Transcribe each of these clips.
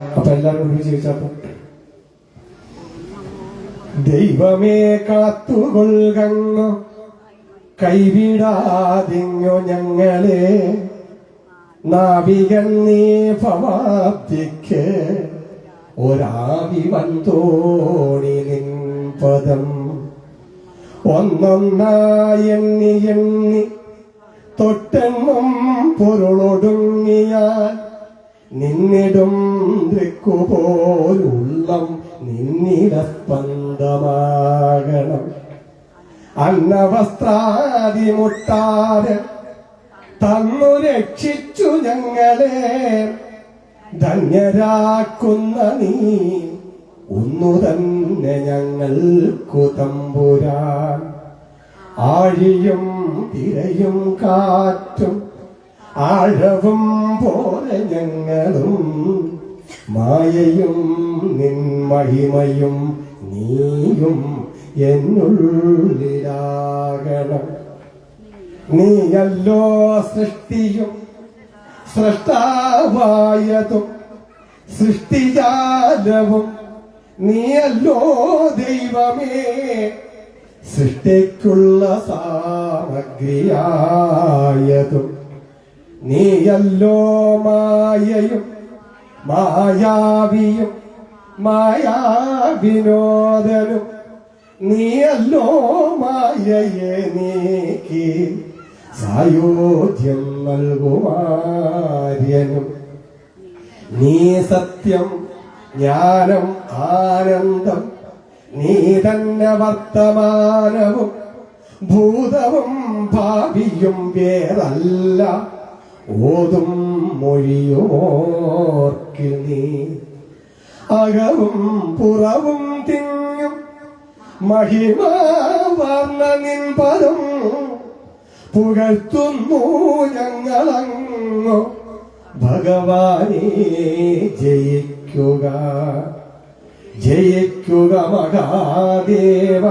അപ്പൊ എല്ലാവരും ചോദിച്ചപ്പോ ദൈവമേ കാത്തുകൊള്ളുകങ്ങോ കൈവിടാതിങ്ങോ ഞങ്ങളെ നാവികൻ നീ ഭവാബ്ദിക്ക് ഒരാവി വന്തോണി നിൻ പദം ഒന്നൊന്നായി എണ്ണി എണ്ണി തൊട്ടെണ്ണും പൊരുളൊടുങ്ങിയാൽ നിന്നിടും ദൃക്കുപോലുള്ളം നിന്നിടസ്പന്ദമാകണം അന്നവസ്ത്രാദി മുട്ടാതെ തന്നു രക്ഷിച്ചു ഞങ്ങളെ ധന്യരാക്കുന്ന നീ ഒന്നു തന്നെ ഞങ്ങൾക്കു തമ്പുരാൻ ആഴിയും തിരയും കാറ്റും ആഴവും പോലെ ഞങ്ങളും മായയും നിൻ മഹിമയും നീയും എന്നുള്ളിലാകണം നീയല്ലോ സൃഷ്ടിയും സൃഷ്ടാവായതും സൃഷ്ടിജാലവും നീയല്ലോ ദൈവമേ സൃഷ്ടിക്കുള്ള സാമഗ്രിയായതും നീയല്ലോ മായയും മായാവിയും മായാവിനോദനും നീയല്ലോ മായയെ നീക്കി സായോധ്യം നൽകുമാര്യനും നീ സത്യം ജ്ഞാനം ആനന്ദം നീ തന്നെ വർത്തമാനവും ഭൂതവും ഭാവിയും വേറല്ല ഓതും മൊഴിയുമോർക്കിൽ നീ അകവും പുറവും തിങ്ങും മഹിമാവർണ്ണ നിൻ പദം പുകഴ്ത്തുന്നു ഞങ്ങളങ്ങോ ഭഗവാനെ ജയിക്കുക ജയിക്കുക മഹാദേവ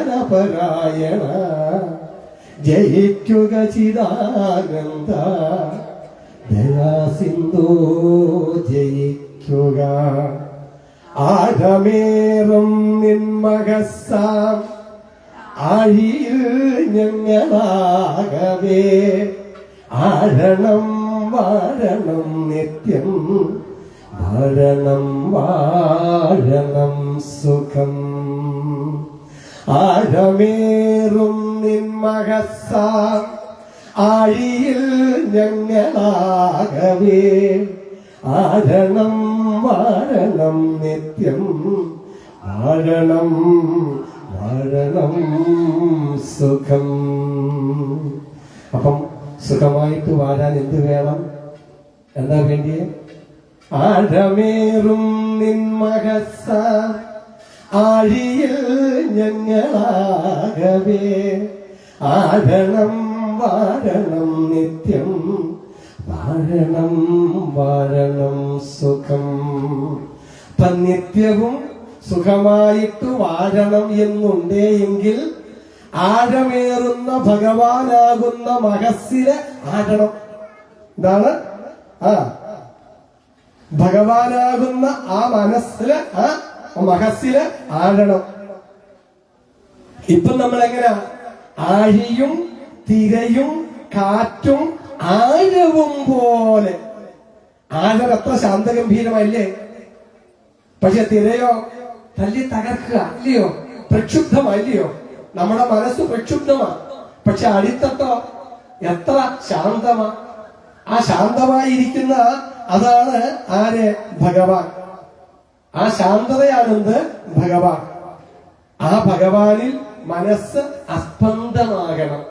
ദീനാവനപരായണ ജയിക്കുക ചിദാനന്ദ ദയാസിന്ധു ജയിക്കുക ആഴമേറും നിന്മകസാം ആഴിയിൽ ഞങ്ങളാകവേ ആഴണം വാഴണം നിത്യം വാഴണം വാഴണം സുഖം ആഴമേറും നിന്മകസാം ആഴിയിൽ ഞങ്ങളാകവേ ആഴണം വാഴണം നിത്യം വാഴണം വാഴണം സുഖം. അപ്പം സുഖമായിട്ട് വാഴാൻ എന്ത് വേണം? എന്താ വേണ്ടി? ആഴമേറും നിന്മഹസ ആഴിയിൽ ഞങ്ങളാകവേ ആഴണം വാഴണം നിത്യം വാഴണം വാഴണം സുഖം. നിത്യവും സുഖമായിട്ട് വാഴണം എന്നുണ്ടെങ്കിൽ ആഴമേറുന്ന ഭഗവാനാകുന്ന മഹസ്സിലെ ആഴണം. എന്താണ്? ഭഗവാനാകുന്ന ആ മനസ്സില് ആ മഹസ്സില് ആഴണം. ഇപ്പൊ നമ്മളെങ്ങനെ ആഴിയും തിരയും കാറ്റും ആഴവും പോലെ. ആഴം എത്ര ശാന്തഗംഭീരമല്ലേ? പക്ഷെ തിരയോ തല്ലി തകർക്കുക അല്ലയോ? പ്രക്ഷുബ്ധമല്ലയോ? നമ്മുടെ മനസ്സ് പ്രക്ഷുബ്ധമാ. പക്ഷെ അടിത്തട്ടോ എത്ര ശാന്തമാ. ആ ശാന്തമായിരിക്കുന്ന അതാണ് ആര്? ഭഗവാൻ. ആ ശാന്തതയാണെന്ത്? ഭഗവാൻ. ആ ഭഗവാനിൽ മനസ്സ് അസ്പന്ദമാകണം.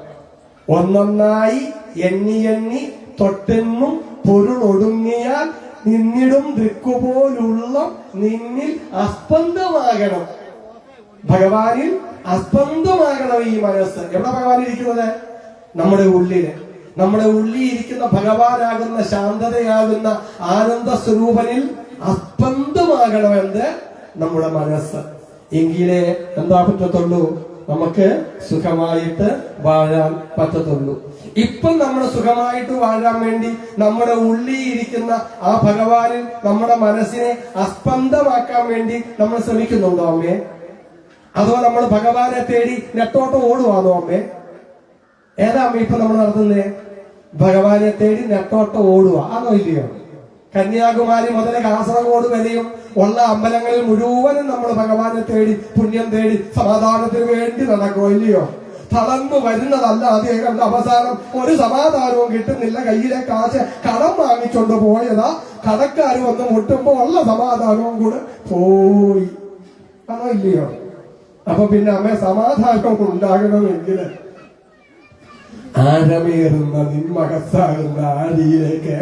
ഒന്നൊന്നായി എണ്ണി എണ്ണി തൊട്ടെന്നും പൊരുളൊടുങ്ങിയാൽ നിന്നിടും ദൃക്കുപോലുള്ള നിന്നിൽ അസ്പന്ദമാകണം. ഭഗവാനിൽ അസ്പന്ദമാകണം ഈ മനസ്സ്. എവിടെ ഭഗവാൻ ഇരിക്കുന്നത്? നമ്മുടെ ഉള്ളില്. നമ്മുടെ ഉള്ളിൽ ഇരിക്കുന്ന ഭഗവാനാകുന്ന ശാന്തതയാകുന്ന ആനന്ദ സ്വരൂപനിൽ അസ്പന്ദമാകണമെന്ന് നമ്മുടെ മനസ്സ്. എങ്കിലേ എന്താ പറ്റത്തുള്ളൂ? നമുക്ക് സുഖമായിട്ട് വാഴാൻ പറ്റത്തുള്ളൂ. ഇപ്പം നമ്മൾ സുഖമായിട്ട് വാഴാൻ വേണ്ടി നമ്മുടെ ഉള്ളിൽ ഇരിക്കുന്ന ആ ഭഗവാനിൽ നമ്മുടെ മനസ്സിനെ അസ്പന്ദമാക്കാൻ വേണ്ടി നമ്മൾ ശ്രമിക്കുന്നുണ്ടോ അമ്മേ? അഥവാ നമ്മൾ ഭഗവാനെ തേടി നെട്ടോട്ടം ഓടുവാണോ അമ്മേ? ഏതാ അമ്മ ഇപ്പൊ നമ്മൾ നടത്തുന്നേ? ഭഗവാനെ തേടി നെട്ടോട്ടം ഓടുക ആണോ ഇല്ലയോ? കന്യാകുമാരി മുതൽ കാസർഗോഡ് വരെയും ഉള്ള അമ്പലങ്ങളിൽ മുഴുവനും നമ്മൾ ഭഗവാനെ തേടി പുണ്യം തേടി സമാധാനത്തിന് വേണ്ടി നടക്കുമോ ഇല്ലയോ? തളർന്നു വരുന്നതല്ലാതെ കണ്ട അവസാനം ഒരു സമാധാനവും കിട്ടുന്നില്ല. കയ്യിലെ കാശ് കടം വാങ്ങിച്ചോണ്ട് പോയതാ, കടക്കാർ വന്ന് മുട്ടുമ്പോ ഉള്ള സമാധാനവും കൂടെ പോയി ആണോ ഇല്ലയോ? അപ്പൊ പിന്നെ അമ്മ സമാധാനം ഉണ്ടാകണമെങ്കിൽ ആഴമേറുന്ന നിന്മകസാകുന്ന ആഴിയിലേക്ക്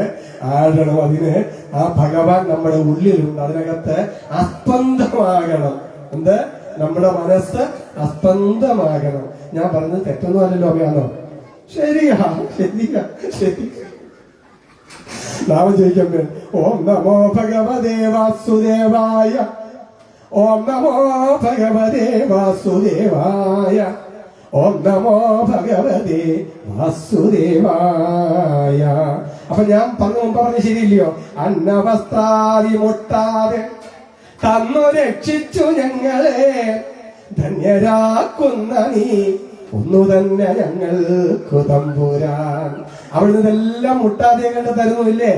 ആഴണം. അതിന് ആ ഭഗവാൻ നമ്മുടെ ഉള്ളിലുണ്ട്. അതിനകത്ത് അസ്പന്ദമാകണം. എന്ത്? നമ്മുടെ മനസ്സ് അസ്പന്ദമാകണം. ഞാൻ പറഞ്ഞത് തെറ്റൊന്നും അല്ലല്ലോ അമ്മയാണോ? ശരിയാ ശരിയാ ശരി. നാമം ചോദിക്കമ്പേ ഓം നമോ ഭഗവതേ വാസുദേവായ, ഓം നമോ ഭഗവതേ വാസുദേവായ, ഓം നമോ ഭഗവതേ വാസുദേവായ. അപ്പൊ ഞാൻ പറഞ്ഞ ശരിയില്ലയോ? അന്നവസ്ത്രാദി മുട്ടാതെ തന്നു രക്ഷിച്ചു ഞങ്ങളെ ധന്യരാക്കുന്ന നീ ഒന്നു തന്നെ ഞങ്ങൾക്ക് തമ്പുരാൻ. അവിടുന്ന് ഇതെല്ലാം മുട്ടാതെ കണ്ട് തരുന്നില്ലേ?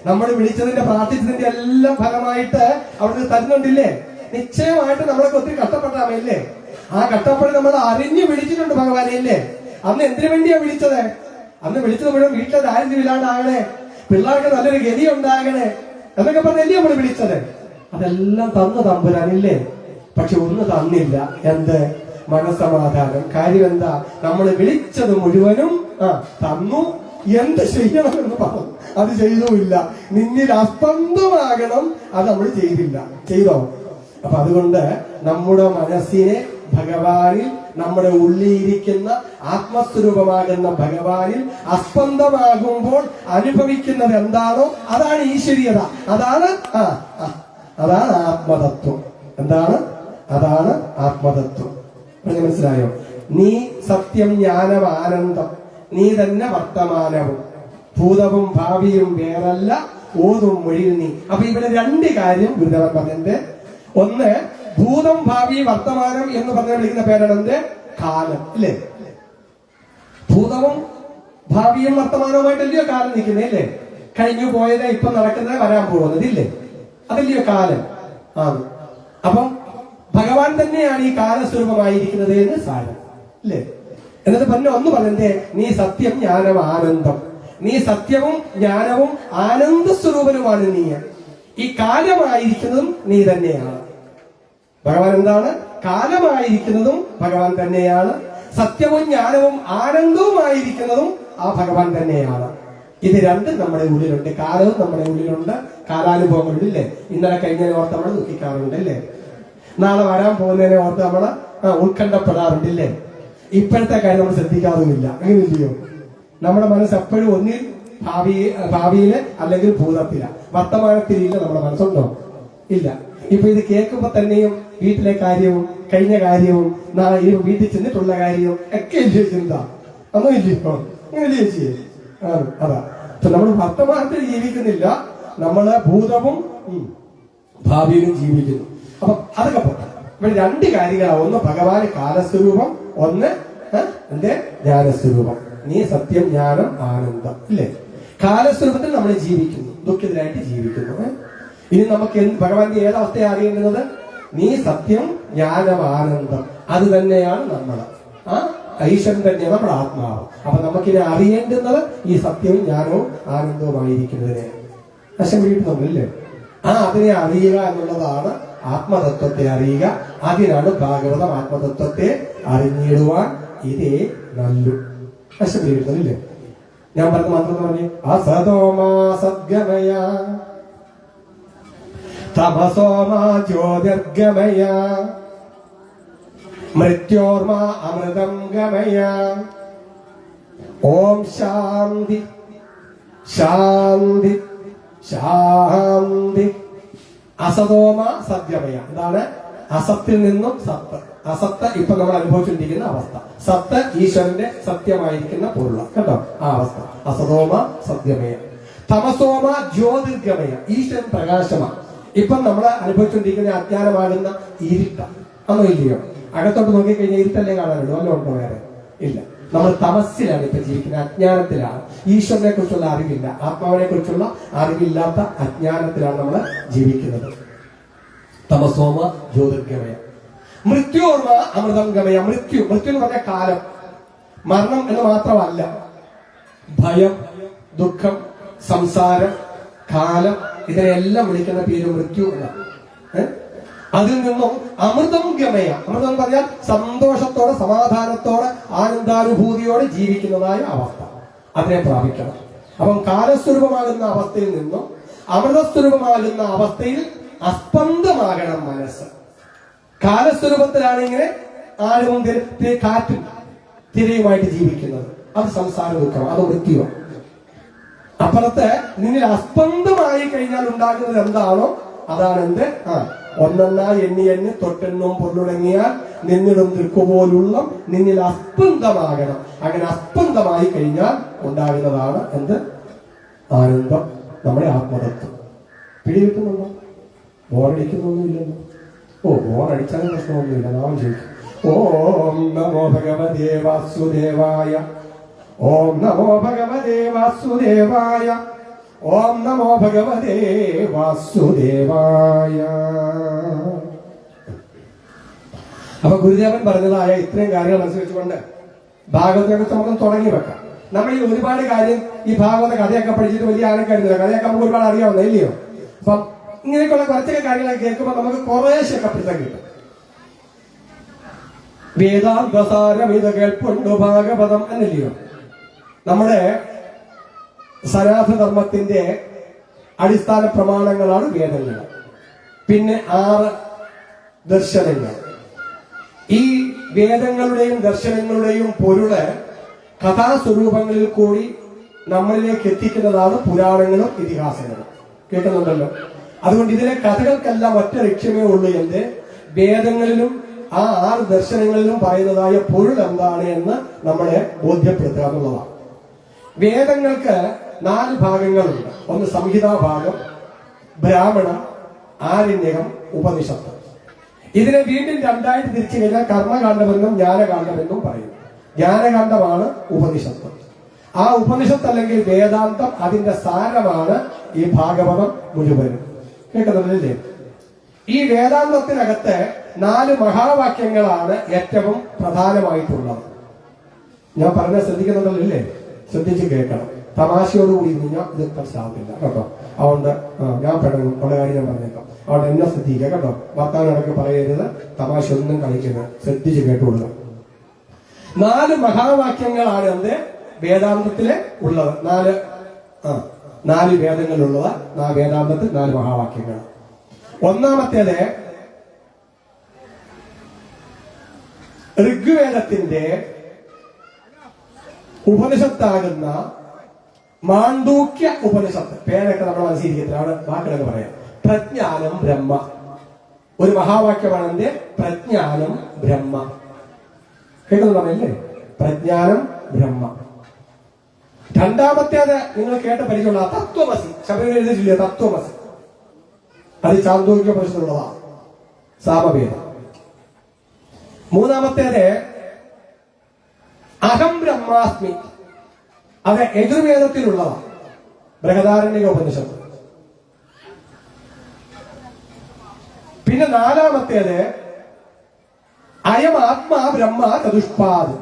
നമ്മൾ വിളിച്ചതിന്റെ പ്രാർത്ഥിച്ചതിന്റെ എല്ലാം ഫലമായിട്ട് അവിടുന്ന് തരുന്നുണ്ടില്ലേ? നിശ്ചയമായിട്ട് നമ്മളൊക്കെ ഒത്തിരി കഷ്ടപ്പെട്ടാമല്ലേ? ആ കഷ്ടപ്പെട്ട് നമ്മൾ അറിഞ്ഞു വിളിച്ചിട്ടുണ്ട് ഭഗവാനെ ഇല്ലേ? അന്ന് എന്തിനു വേണ്ടിയാ വിളിച്ചത്? അന്ന് വിളിച്ചത് മുഴുവൻ വീട്ടിലെ ദാരിദ്ര്യമില്ലാണ്ടാകണേ, പിള്ളേർക്ക് നല്ലൊരു ഗതി ഉണ്ടാകണേ എന്നൊക്കെ പറഞ്ഞല്ലേ നമ്മൾ വിളിച്ചത്. അതെല്ലാം തന്നു തമ്പുരാനില്ലേ? പക്ഷെ ഒന്ന് തന്നില്ല. എന്ത്? മനസ്സമാധാനം. കാര്യം എന്താ? നമ്മൾ വിളിച്ചത് മുഴുവനും തന്നു. എന്ത് ചെയ്യണമെന്ന് പറഞ്ഞു അത് ചെയ്തുമില്ല. നിന്നിൽ അസ്പന്ദമാകണം, അത് നമ്മൾ ചെയ്തില്ല. ചെയ്തോ? അപ്പൊ അതുകൊണ്ട് നമ്മുടെ മനസ്സിനെ ഭഗവാനിൽ, നമ്മുടെ ഉള്ളിയിരിക്കുന്ന ആത്മസ്വരൂപമാകുന്ന ഭഗവാനിൽ അസ്പന്ദമാകുമ്പോൾ അനുഭവിക്കുന്നത് എന്താണോ അതാണ് ഈശ്വരീയത. അതാണ് ആത്മതത്വം. എന്താണ്? അതാണ് ആത്മതത്വം. മനസ്സിലായോ? നീ സത്യം ജ്ഞാനം ആനന്ദം, നീ തന്നെ വർത്തമാനവും, ഭൂതവും ഭാവിയും വേറല്ല, ഓതും മൊഴിയിൽ നീ. അപ്പൊ ഇവിടെ രണ്ട് കാര്യം ഗുരുദേവൻ പറഞ്ഞത്. ഒന്ന്, ഭൂതം ഭാവി വർത്തമാനം എന്ന് പറഞ്ഞ വിളിക്കുന്ന പേരാണ് എന്ത്? കാലം. ഇല്ലേ? ഭൂതവും ഭാവിയും വർത്തമാനവുമായിട്ടല്ലയോ കാലം നിൽക്കുന്നേ? അല്ലേ? കഴിഞ്ഞു പോയത്, ഇപ്പൊ നടക്കുന്നത്, വരാൻ പോകുന്നത് ഇല്ലേ? അതല്ലയോ കാലം ആണ്. അപ്പം ഭഗവാൻ തന്നെയാണ് ഈ കാലസ്വരൂപമായിരിക്കുന്നത് എന്ന് സാരം. അല്ലേ? എന്നിട്ട് പിന്നെ ഒന്ന് പറഞ്ഞേ, നീ സത്യം ജ്ഞാനം ആനന്ദം, നീ സത്യവും ജ്ഞാനവും ആനന്ദ സ്വരൂപനുമാണ് നീ. ഈ കാലമായിരിക്കുന്നതും നീ തന്നെയാണ്. ഭഗവാൻ എന്താണ്? കാലമായിരിക്കുന്നതും ഭഗവാൻ തന്നെയാണ്. സത്യവും ജ്ഞാനവും ആനന്ദവുമായിരിക്കുന്നതും ആ ഭഗവാൻ തന്നെയാണ്. ഇത് രണ്ടും നമ്മുടെ ഉള്ളിലുണ്ട്. കാലവും നമ്മുടെ ഉള്ളിലുണ്ട്, കാലാനുഭവങ്ങളില്ലേ? ഇന്നലെ കഴിഞ്ഞതിനെ ഓർത്ത് നമ്മൾ ദുഃഖിക്കാറുണ്ട് അല്ലേ? നാളെ വരാൻ പോകുന്നതിനെ ഓർത്ത് നമ്മൾ ഉത്കണ്ഠപ്പെടാറുണ്ടല്ലേ? ഇപ്പോഴത്തെ കാര്യം നമ്മൾ ശ്രദ്ധിക്കാറുമില്ല. അങ്ങനെയില്ലയോ? നമ്മുടെ മനസ്സ് എപ്പോഴും ഒന്നിൽ ഭാവിയില് അല്ലെങ്കിൽ ഭൂതത്തില, വർത്തമാനത്തിലില്ല. നമ്മുടെ മനസ്സുണ്ടോ? ഇല്ല. ഇപ്പൊ ഇത് കേൾക്കുമ്പോ തന്നെയും വീട്ടിലെ കാര്യവും കഴിഞ്ഞ കാര്യവും ഈ വീട്ടിൽ ചെന്നിട്ടുള്ള കാര്യവും ഒക്കെ ഇല്ലയോ ചിന്ത? ഒന്നും ഇല്ലയോ? അങ്ങനെയല്ലേ ചെയ്യേ? അതാ. അപ്പൊ നമ്മൾ വർത്തമാനത്തിൽ ജീവിക്കുന്നില്ല, നമ്മള് ഭൂതവും ഭാവിയിലും ജീവിക്കുന്നു. അപ്പൊ അതൊക്കെ പോട്ടെ. ഇവിടെ രണ്ട് കാര്യങ്ങളാണ്. ഒന്ന് ഭഗവാന് കാലസ്വരൂപം, ഒന്ന് എന്റെ ജ്ഞാനസ്വരൂപം. നീ സത്യം ജ്ഞാനം ആനന്ദം. ഇല്ലേ? കാലസ്വരൂപത്തിൽ നമ്മൾ ജീവിക്കുന്നു, ദുഃഖിതരായിട്ട് ജീവിക്കുന്നു. ഇനി നമുക്ക് ഭഗവാന്റെ ഏതവസ്ഥയെ അറിയേണ്ടുന്നത്? നീ സത്യം ജ്ഞാനം ആനന്ദം, അത് തന്നെയാണ് നമ്മള്. ഈശ്വരൻ തന്നെയാണ് നമ്മുടെ ആത്മാവ്. അപ്പൊ നമുക്കിനി അറിയേണ്ടുന്നത് ഈ സത്യവും ജ്ഞാനവും ആനന്ദവുമായിരിക്കുന്നതിനെ വശം വീട്ടുന്നില്ലേ? അതിനെ അറിയുക എന്നുള്ളതാണ് ആത്മതത്വത്തെ അറിയുക. അതിനാണ് ഭാഗവതം ആത്മതത്വത്തെ അറിഞ്ഞിടുവാൻ ഇതേ നല്ലു. വശം വീട്ടുന്നില്ലേ? ഞാൻ പറഞ്ഞ മന്ത്രം പറഞ്ഞേ, അസതോമാ സദ്ഗമയ തപസോമാ ജ്യോതിർഗമയ മൃത്യോർമാ അമൃതം ഗമയ. ഓം ശാന്തി ശാന്തി ശാന്തി. അസതോമ സദ്ഗമയ. എന്താണ്? അസത്തിൽ നിന്നും സത്ത്. അസത്ത് ഇപ്പൊ നമ്മൾ അനുഭവിച്ചുകൊണ്ടിരിക്കുന്ന അവസ്ഥ. സത്ത് ഈശ്വരന്റെ സത്യമായിരിക്കുന്ന പൊരുള കേട്ടോ, ആ അവസ്ഥ. അസതോമ സത്യമയ, തമസോമ ജ്യോതിർഗമയ, ഈശ്വരൻ പ്രകാശമാണ്. ഇപ്പം നമ്മൾ അനുഭവിച്ചുകൊണ്ടിരിക്കുന്ന അജ്ഞാനമാകുന്ന ഇരുട്ട അന്നോ ഇല്ലയോ? അകത്തോട്ട് നോക്കിക്കഴിഞ്ഞാൽ ഇരുട്ടല്ലേ കാണാനുള്ളൂ, വല്ല ഉണ്ടോ? വേറെ ഇല്ല. നമ്മൾ തമസ്സിലാണ് ഇപ്പൊ ജീവിക്കുന്നത്, അജ്ഞാനത്തിലാണ്. ഈശ്വരനെ കുറിച്ചുള്ള അറിവില്ല, ആത്മാവിനെ കുറിച്ചുള്ള അറിവില്ലാത്ത അജ്ഞാനത്തിലാണ് നമ്മൾ ജീവിക്കുന്നത്. തമസോമ ജ്യോതിർഗമയ, മൃത്യോർമ അമൃതം ഗമയ. മൃത്യു എന്ന് പറഞ്ഞ കാലം, മരണം എന്ന് മാത്രമല്ല, ഭയം, ദുഃഖം, സംസാരം, കാലം, ഇതിനെല്ലാം വിളിക്കുന്ന പേര് മൃത്യു എന്നാണ്. അതിൽ നിന്നും അമൃതം ഗമയ, അമൃതം എന്ന് പറഞ്ഞാൽ സന്തോഷത്തോടെ, സമാധാനത്തോടെ, ആനന്ദാനുഭൂതിയോടെ ജീവിക്കുന്നതായ അവസ്ഥ, അതിനെ പ്രാപിക്കണം. അപ്പം കാലസ്വരൂപമാകുന്ന അവസ്ഥയിൽ നിന്നും അമൃതസ്വരൂപമാകുന്ന അവസ്ഥയിൽ അസ്പന്ദമാകണം മനസ്സ്. കാലസ്വരൂപത്തിലാണ് ഇങ്ങനെ ആഴവും കാറ്റും തിരയുമായിട്ട് ജീവിക്കുന്നത്. അത് സംസാര ദുഃഖം, അത് മൃത്യുവാണ്. അപ്പുറത്ത് നിന്നിൽ അസ്പന്ദമായി കഴിഞ്ഞാൽ ഉണ്ടാകുന്നത് എന്താണോ അതാണ് എന്ത്? ഒന്നെണ്ണായി എണ്ണി തൊട്ടെണ്ണും പൊരുളുടങ്ങിയാൽ നിന്നിടും നിൽക്കുപോലുള്ള നിന്നിൽ അസ്പന്ദമാകണം. അങ്ങനെ അസ്പന്ദമായി കഴിഞ്ഞാൽ ഉണ്ടാകുന്നതാണ് എന്ത്? ആനന്ദം, നമ്മുടെ ആത്മതത്വം. പിടികിട്ടുന്നുണ്ടോ? ബോറടിക്കുന്നൊന്നുമില്ലല്ലോ. ബോറടിച്ചാലും പ്രശ്നമൊന്നുമില്ല. നാം ചോദിക്കും ഓം നമോ ഭഗവതേ വാസുദേവായ, ഓം നമോ ഭഗവതേ വാസുദേവായ, ഓം നമോ ഭഗവതേ വാസുദേവായ. അപ്പൊ ഗുരുദേവൻ പറഞ്ഞതായ ഇത്രയും കാര്യങ്ങൾ അനുസരിച്ചുകൊണ്ട് ഭാഗവതത്തെ കുറിച്ച് നമുക്ക് തുടങ്ങി വെക്കാം. നമ്മൾ ഈ ഒരുപാട് കാര്യം ഈ ഭാഗവത കഥയൊക്കെ പഠിച്ചിട്ട് വലിയ ആനക്കാരുന്നില്ല, കഥയൊക്കെ നമുക്ക് ഒരുപാട് അറിയാവുന്ന ഇല്ലയോ? അപ്പം ഇങ്ങനെയൊക്കെയുള്ള കുറച്ചൊക്കെ കാര്യങ്ങളൊക്കെ കേൾക്കുമ്പോൾ നമുക്ക് കുറേശ്ശൊക്കെ പിടുത്തം കിട്ടും. വേദാന്തസാരം ഇത് കേൾപ്പുണ്ടോ ഭാഗവതം എന്നല്ലയോ? നമ്മുടെ സനാതനധർമ്മത്തിന്റെ അടിസ്ഥാന പ്രമാണങ്ങളാണ് വേദങ്ങൾ. പിന്നെ 6 ദർശനങ്ങൾ. ഈ വേദങ്ങളുടെയും ദർശനങ്ങളുടെയും പൊരുള് കഥാസ്വരൂപങ്ങളിൽ കൂടി നമ്മളിലേക്ക് എത്തിക്കുന്നതാണ് പുരാണങ്ങളും ഇതിഹാസങ്ങളും. കേൾക്കുന്നുണ്ടല്ലോ? അതുകൊണ്ട് ഇതിലെ കഥകൾക്കെല്ലാം ഒറ്റ ലക്ഷ്യമേ ഉള്ളൂ, എന്ത്? വേദങ്ങളിലും ആ 6 ദർശനങ്ങളിലും പറയുന്നതായ പൊരുൾ എന്താണ് എന്ന് നമ്മളെ ബോധ്യപ്പെടുത്തുക എന്നുള്ളതാണ്. വേദങ്ങൾക്ക് 4 ഭാഗങ്ങളുണ്ട്. ഒന്ന് സംഹിതാഭാഗം, ബ്രാഹ്മണം, ആരണ്യകം, ഉപനിഷത്ത്. ഇതിനെ വീണ്ടും 2ആയിട്ട് തിരിച്ചു കഴിഞ്ഞാൽ കർമ്മകാണ്ഡമെന്നും ജ്ഞാനകാണ്ഡമെന്നും പറയും. ജ്ഞാനകാണ്ഡമാണ് ഉപനിഷത്ത്. ആ ഉപനിഷത്ത് അല്ലെങ്കിൽ വേദാന്തം, അതിന്റെ സാരമാണ് ഈ ഭാഗവതം മുഴുവനും. കേൾക്കുന്നില്ലേ? ഈ വേദാന്തത്തിനകത്ത് 4 മഹാവാക്യങ്ങളാണ് ഏറ്റവും പ്രധാനമായിട്ടുള്ളത്. ഞാൻ പറഞ്ഞ ശ്രദ്ധിക്കുന്നുണ്ടല്ലോ ഇല്ലേ? ശ്രദ്ധിച്ച് കേൾക്കണം. തമാശയോടുകൂടി ഞാൻ ഇത് മനസ്സിലാവില്ല കേട്ടോ. അതുകൊണ്ട് ഞാൻ പെടുന്നു ഉള്ള കാര്യം ഞാൻ പറഞ്ഞേക്കാം. അതുകൊണ്ട് എന്നെ ശ്രദ്ധിക്കുക കേട്ടോ. വർത്താനടക്ക് പറയരുത്, തമാശ ഒന്നും കളിക്കരുത്, ശ്രദ്ധിച്ച് കേട്ടുകൊള്ളുക. 4 മഹാവാക്യങ്ങളാണ് എന്ത് വേദാന്തത്തില് ഉള്ളത്. 4 വേദങ്ങളുള്ളത്. വേദാന്തത്തിൽ 4 മഹാവാക്യങ്ങൾ. ഒന്നാമത്തേത് ഋഗ്വേദത്തിന്റെ ഉപനിഷത്താകുന്ന മാണ്ഡൂക്യ ഉപനിഷത്ത്. പേരൊക്കെ നമ്മൾ മനസ്സിലിരിക്കത്തില്ല, അവിടെ വാക്കുകളൊക്കെ പറയാം. പ്രജ്ഞാനം ബ്രഹ്മ. ഒരു മഹാവാക്യമാണ് എന്റെ പ്രജ്ഞാനം ബ്രഹ്മ. കേൾക്കുന്നുണ്ടല്ലേ? പ്രജ്ഞാനം ബ്രഹ്മ. രണ്ടാമത്തേത് നിങ്ങൾ കേട്ട പരിചയമുള്ള തത്വമസി. ശബരിമല എഴുതിയില്ലേ തത്വമസി? അത് ചാന്തോക്യ ഉപനിഷത്തുള്ളതാണ്, സാമവേദം. മൂന്നാമത്തേത് അഹം ബ്രഹ്മാസ്മി. അത് യജുർവേദത്തിലുള്ളതാണ്, ബൃഹദാരണ്യക ഉപനിഷത്ത്. പിന്നെ 4-മത്തേത് അയം ആത്മാ ബ്രഹ്മ ചതുഷ്പാദ്.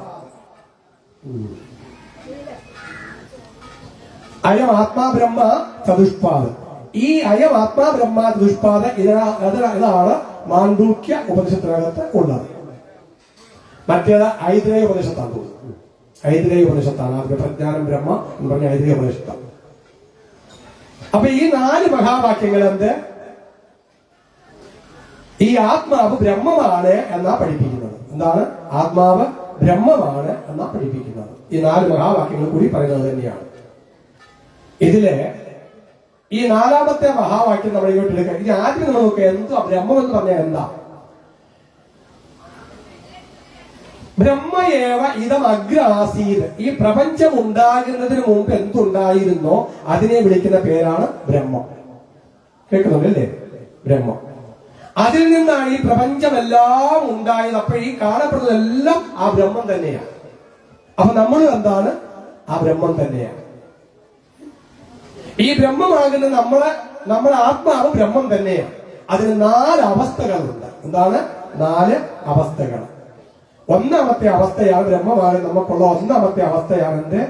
അയം ആത്മാ ബ്രഹ്മ ചതുഷ്പാദ്. ഈ അയം ആത്മാ ബ്രഹ്മ ചതുഷ്പാദ് ഇതാണ് മാണ്ഡൂക്യ ഉപനിഷത്തിനകത്ത് ഉള്ളത്. മറ്റേത് ഐതിരേയ ഉപനിഷത്താണ് തോന്നുന്നത്. ഐതിരേയ ഉപനിഷത്താണ്. ആദ്യ പ്രജ്ഞാനം ബ്രഹ്മ എന്ന് പറഞ്ഞ ഐതിരേയ ഉപനിഷത്താണ്. അപ്പൊ ഈ 4 മഹാവാക്യങ്ങൾ എന്ത്? ഈ ആത്മാവ് ബ്രഹ്മമാണ് എന്നാ പഠിപ്പിക്കുന്നത്. എന്താണ്? ആത്മാവ് ബ്രഹ്മമാണ് എന്നാ പഠിപ്പിക്കുന്നത്. ഈ 4 മഹാവാക്യങ്ങൾ കൂടി പറയുന്നത് തന്നെയാണ്. ഇതില് ഈ 4-മത്തെ മഹാവാക്യം നമ്മൾ ഇങ്ങോട്ട് എടുക്കുക. ഇനി ആദ്യം നമ്മൾ നോക്കുക, എന്താ ബ്രഹ്മം എന്ന് പറഞ്ഞാൽ എന്താ? ബ്രഹ്മയേവ ഇതം അഗ്രാസീത്. ഈ പ്രപഞ്ചം ഉണ്ടാകുന്നതിന് മുമ്പ് എന്തുണ്ടായിരുന്നോ അതിനെ വിളിക്കുന്ന പേരാണ് ബ്രഹ്മം. കേൾക്കുന്നുണ്ടല്ലേ? ബ്രഹ്മം. അതിൽ നിന്നാണ് ഈ പ്രപഞ്ചമെല്ലാം ഉണ്ടായത്. അപ്പൊ ഈ കാണപ്പെടുന്നതെല്ലാം ആ ബ്രഹ്മം തന്നെയാണ്. അപ്പൊ നമ്മൾ എന്താണ്? ആ ബ്രഹ്മം തന്നെയാണ്. ഈ ബ്രഹ്മമാകുന്ന നമ്മുടെ ആത്മാവ് ബ്രഹ്മം തന്നെയാണ്. അതിന് 4 അവസ്ഥകളുണ്ട്. എന്താണ്? 4 അവസ്ഥകൾ. ഒന്നാമത്തെ അവസ്ഥയാണ് ബ്രഹ്മമാണ് നമുക്കുള്ള ഒന്നാമത്തെ അവസ്ഥയാണ്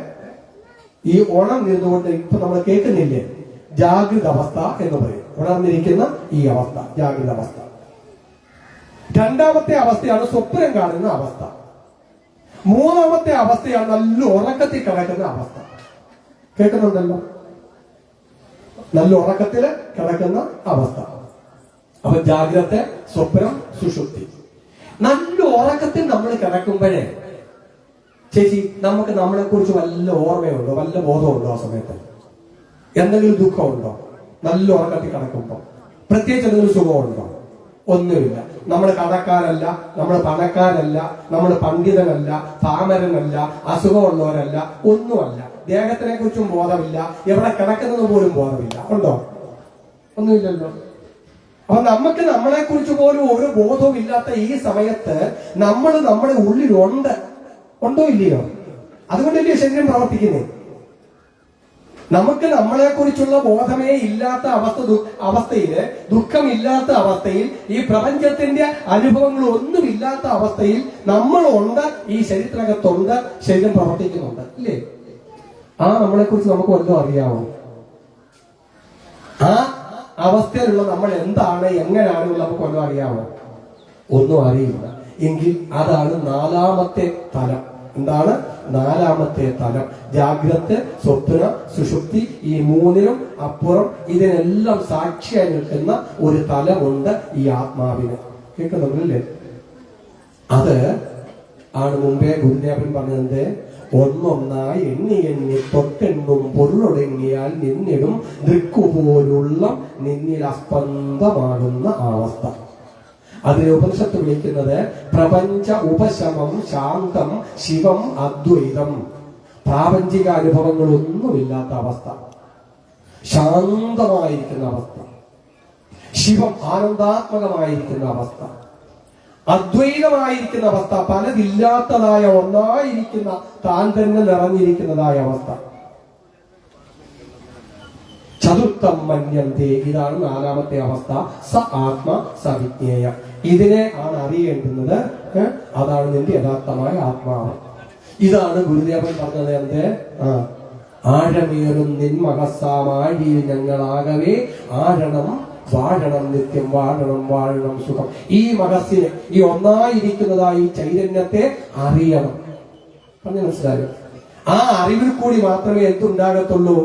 ഈ ഉണർന്നിരുന്നുകൊണ്ട് ഇപ്പൊ നമ്മൾ കേൾക്കുന്നില്ലേ, ജാഗ്രത അവസ്ഥ എന്ന് പറയും. ഉണർന്നിരിക്കുന്ന ഈ അവസ്ഥ ജാഗ്രത അവസ്ഥ. രണ്ടാമത്തെ അവസ്ഥയാണ് സ്വപ്നം കാണുന്ന അവസ്ഥ. മൂന്നാമത്തെ അവസ്ഥയാണ് നല്ല ഉറക്കത്തിൽ കിടക്കുന്ന അവസ്ഥ. കേൾക്കുന്നുണ്ടല്ലോ? നല്ല ഉറക്കത്തിൽ കിടക്കുന്ന അവസ്ഥ. അപ്പൊ ജാഗ്രത, സ്വപ്നം, സുഷുപ്തി. നല്ല ഉറക്കത്തിൽ നമ്മൾ കിടക്കുമ്പോഴേ ചേച്ചി നമുക്ക് നമ്മളെ കുറിച്ച് വല്ല ഓർമ്മയുണ്ടോ, വല്ല ബോധമുണ്ടോ? ആ സമയത്ത് എന്തെങ്കിലും ദുഃഖമുണ്ടോ? നല്ല ഉറക്കത്തിൽ കിടക്കുമ്പോ പ്രത്യേകിച്ച് എന്തെങ്കിലും സുഖമുണ്ടോ? ഒന്നുമില്ല. നമ്മൾ കടക്കാരല്ല, നമ്മൾ പണക്കാരല്ല, നമ്മൾ പണ്ഡിതനല്ല, പാമരനല്ല, അസുഖമുള്ളവരല്ല, ഒന്നുമല്ല. ദേഹത്തിനെ കുറിച്ചും ബോധമില്ല, എവിടെ കിടക്കുന്നത് പോലും ബോധമില്ല. ഉണ്ടോ? ഒന്നുമില്ലല്ലോ. അപ്പൊ നമുക്ക് നമ്മളെ കുറിച്ച് പോലും ഒരു ബോധവും ഇല്ലാത്ത ഈ സമയത്ത് നമ്മൾ നമ്മുടെ ഉള്ളിലുണ്ട്. ഉണ്ടോ ഇല്ലയോ? അതുകൊണ്ടല്ലേ ശരീരം പ്രവർത്തിക്കുന്നത്. നമുക്ക് നമ്മളെ കുറിച്ചുള്ള ബോധമേ ഇല്ലാത്ത അവസ്ഥയില്, ദുഃഖമില്ലാത്ത അവസ്ഥയിൽ, ഈ പ്രപഞ്ചത്തിന്റെ അനുഭവങ്ങൾ ഒന്നുമില്ലാത്ത അവസ്ഥയിൽ നമ്മളുണ്ട്. ഈ ശരീരത്തിനകത്തുണ്ട്, ശരീരം പ്രവർത്തിക്കുന്നുണ്ട്. ഇല്ലേ? ആ നമ്മളെ കുറിച്ച് നമുക്ക് വല്ലതും അറിയാമോ? ആ അവസ്ഥയിലുള്ള നമ്മൾ എന്താണ്, എങ്ങനെയാണെന്നുള്ള നമുക്ക് വല്ലതും അറിയാമോ? ഒന്നും അറിയില്ല. എങ്കിൽ അതാണ് 4ാമത്തെ തലം. എന്താണ് 4ാമത്തെ തലം? ജാഗ്രത, സ്വപ്ന, സുഷുപ്തി. ഈ 3നും അപ്പുറം ഇതിനെല്ലാം സാക്ഷിയായി നിൽക്കുന്ന ഒരു തലമുണ്ട് ഈ ആത്മാവിന്. കേൾക്കുന്നുണ്ടല്ലേ? അത് ആണ് മുമ്പേ ഗുരുദേവൻ പറഞ്ഞത്. ഒന്നൊന്നായി എണ്ണി എണ്ണി തൊട്ടെണ്ണും പൊരുളൊടുങ്ങിയാൽ നിന്നിടും ദൃക്കുപോലുള്ള നിന്നിൽ അസ്പന്ദമാകുന്ന അവസ്ഥ. അതിനെ ഉപനിഷത്ത് വിളിക്കുന്നത് പ്രപഞ്ച ഉപശമം ശാന്തം ശിവം അദ്വൈതം. പ്രാപഞ്ചിക അനുഭവങ്ങളൊന്നുമില്ലാത്ത അവസ്ഥ, ശാന്തമായിരിക്കുന്ന അവസ്ഥ, ശിവം ആനന്ദാത്മകമായിരിക്കുന്ന അവസ്ഥ, അദ്വൈതമായിരിക്കുന്ന അവസ്ഥ, പലതില്ലാത്തതായ ഒന്നായിരിക്കുന്ന താൻ തന്നെ നിറഞ്ഞിരിക്കുന്നതായ അവസ്ഥ. ചതുർത്ഥം മന്യന്തേ. ഇതാണ് 4ാമത്തെ അവസ്ഥ. സ ആത്മ സവിജ്ഞേയ. ഇതിനെ ആണ് അറിയേണ്ടുന്നത്. അതാണ് നിന്റെ യഥാർത്ഥമായ ആത്മാവ്. ഇതാണ് ഗുരുദേവൻ പറഞ്ഞത്. എന്ത്? ആഴമേറും നിന്മഹസാമാഴിയിൽ ഞങ്ങളാകവേ ആഴണം വാഴണം നിത്യം, വാഴണം വാഴണം സുഖം. ഈ മനസ്സിനെ, ഈ ഒന്നായിരിക്കുന്നതായി ചൈതന്യത്തെ അറിയണം. പറഞ്ഞു മനസ്സിലായോ? ആ അറിവിൽ കൂടി മാത്രമേ എന്തുണ്ടാകത്തുള്ളൂ?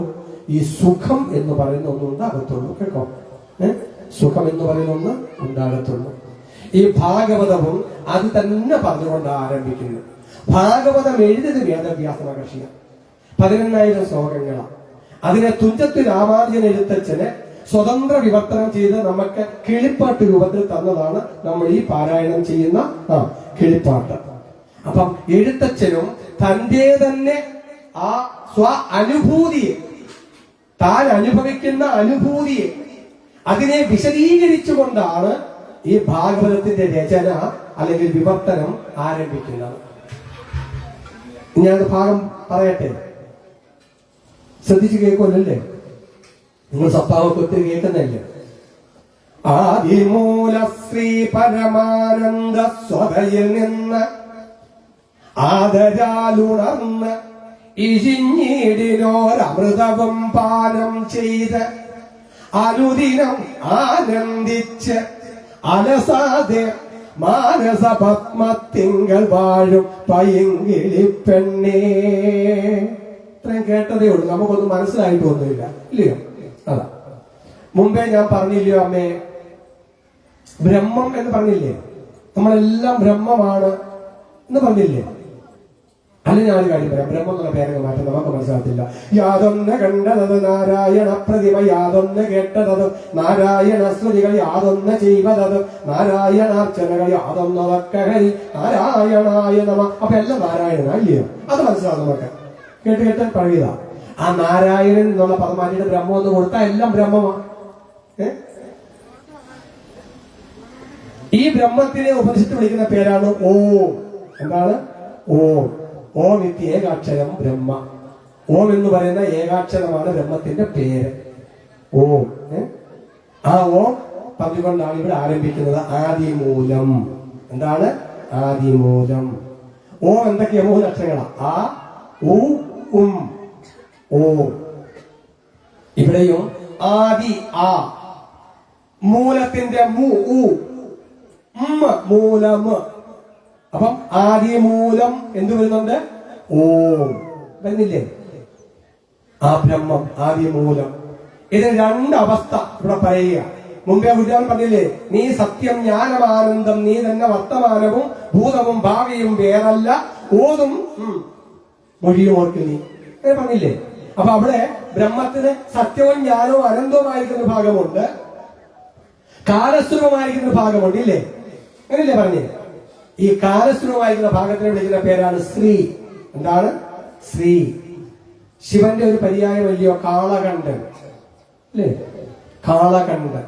ഈ സുഖം എന്ന് പറയുന്ന ഒന്ന് ഉണ്ടാകത്തുള്ളൂ. കേട്ടോ? സുഖം എന്ന് പറയുന്ന ഒന്ന് ഉണ്ടാകത്തുള്ളൂ. ഈ ഭാഗവതവും അത് തന്നെ പറഞ്ഞുകൊണ്ട് ആരംഭിക്കുന്നു. ഭാഗവതം എഴുതിയത് വേദവ്യാസ മഹർഷിയാണ്. 11,000 ശ്ലോകങ്ങളാണ്. അതിനെ തുഞ്ചത്ത് രാമാനുജൻ എഴുത്തച്ഛന് സ്വതന്ത്ര വിവർത്തനം ചെയ്ത് നമുക്ക് കിളിപ്പാട്ട് രൂപത്തിൽ തന്നതാണ് നമ്മൾ ഈ പാരായണം ചെയ്യുന്ന കിളിപ്പാട്ട്. അപ്പം എഴുത്തച്ഛനും തന്റെ തന്നെ ആ സ്വ അനുഭൂതിയെ, താൻ അനുഭവിക്കുന്ന അനുഭൂതിയെ, അതിനെ വിശദീകരിച്ചുകൊണ്ടാണ് ഈ ഭാഗവതത്തിന്റെ രചന അല്ലെങ്കിൽ വിവർത്തനം ആരംഭിക്കുന്നത്. ഞാൻ ഭാഗം പറയട്ടെ, ശ്രദ്ധിച്ചു കേൾക്കുമല്ലേ? നിങ്ങൾ സത്താവൊക്കെ ഒത്തിരി കേൾക്കുന്നല്ലേ? ആദിമൂല ശ്രീ പരമാനന്ദ സ്വതയിൽ നിന്ന് ആദരാലുണർന്ന് ഇഴിഞ്ഞിടിനോരമൃതവും പാനം ചെയ്ത് അനുദിനം ആനന്ദിച്ച് അലസാതെ മാനസപത്മത്തിങ്കൾ വാഴും പൈങ്കിളിപ്പെണ്ണേ. ഇത്രയും കേട്ടതേ ഉള്ളൂ, നമുക്കൊന്നും മനസ്സിലായിട്ട് ഒന്നുമില്ല. ഇല്ലയോ? അതാ മുമ്പേ ഞാൻ പറഞ്ഞില്ലയോ അമ്മേ, ബ്രഹ്മം എന്ന് പറഞ്ഞില്ലേ? നമ്മളെല്ലാം ബ്രഹ്മമാണ് എന്ന് പറഞ്ഞില്ലേ? അല്ലെങ്കിൽ ഞാൻ ഒരു കാര്യം പറയാം, ബ്രഹ്മം എന്നുള്ള പേരൊക്കെ മാറ്റം നമുക്ക് മനസ്സിലാകത്തില്ല. യാതൊന്ന് കണ്ടതത് നാരായണ പ്രതിമ, യാതൊന്ന് കേട്ടതത് നാരായണ സ്തുതികൾ, യാതൊന്ന് ചെയ്വതത് നാരായണാർച്ചനകൾ, യാതൊന്നതൊക്കെ ഹരി നാരായണായ നമ. അപ്പൊ എല്ലാം നാരായണനാ ഇല്ലയോ? അത് മനസ്സിലാവും നമുക്ക്. കേട്ട് കേട്ട് പഴയതാ. ആ നാരായണൻ എന്നുള്ള പദം മാറ്റിയിട്ട് ബ്രഹ്മം എന്ന് കൊടുത്താൽ എല്ലാം ബ്രഹ്മമാണ്. ഈ ബ്രഹ്മത്തിനെ ഉപനിഷത്ത് വിളിക്കുന്ന പേരാണ് ഓം. എന്താണ്? ഓം. ഓം ഇത്തി ഏകാക്ഷരം ബ്രഹ്മ. ഓം എന്ന് പറയുന്ന ഏകാക്ഷരമാണ് ബ്രഹ്മത്തിന്റെ പേര്. ഓം. ആ ഓം പറഞ്ഞുകൊണ്ടാണ് ഇവിടെ ആരംഭിക്കുന്നത്. ആദിമൂലം. എന്താണ്? ആദിമൂലം. ഓം എന്തൊക്കെയാ? 3 അക്ഷരങ്ങളാ. ആ, ഉ, ഉം. ഓം. ഇവിടെയും ആദി ആ, മൂലത്തിന്റെ മു, ഉ, മൂലം. അപ്പം ആദിമൂലം എന്ത് വരുന്നുണ്ട്? ഓം വരുന്നില്ലേ? ആ ബ്രഹ്മം ആദിമൂലം. ഇത് 2 അവസ്ഥ ഇവിടെ പറയുക. മുമ്പേ ഗുരുദേവൻ പറഞ്ഞില്ലേ, നീ സത്യം ജ്ഞാനമാനന്ദം, നീ തന്നെ വർത്തമാനവും ഭൂതവും ഭാവിയും വേറല്ല, ഓതും മൊഴിയും ഓർക്കില്ല നീ പറഞ്ഞില്ലേ? അപ്പൊ അവിടെ ബ്രഹ്മത്തിന് സത്യവും ജ്ഞാനവും അനന്തവുമായിരിക്കുന്ന ഭാഗമുണ്ട്, കാലസ്വരൂപമായിരിക്കുന്ന ഭാഗമുണ്ട്. ഇല്ലേ? അങ്ങനല്ലേ പറഞ്ഞേ? ഈ കാലസ്വരൂപമായിരിക്കുന്ന ഭാഗത്തിനെ വിളിക്കുന്ന പേരാണ് ശ്രീ. എന്താണ്? ശ്രീ. ശിവന്റെ ഒരു പര്യായമല്ലയോ കാളകണ്ഠൻ? അല്ലേ? കാളകണ്ഠൻ.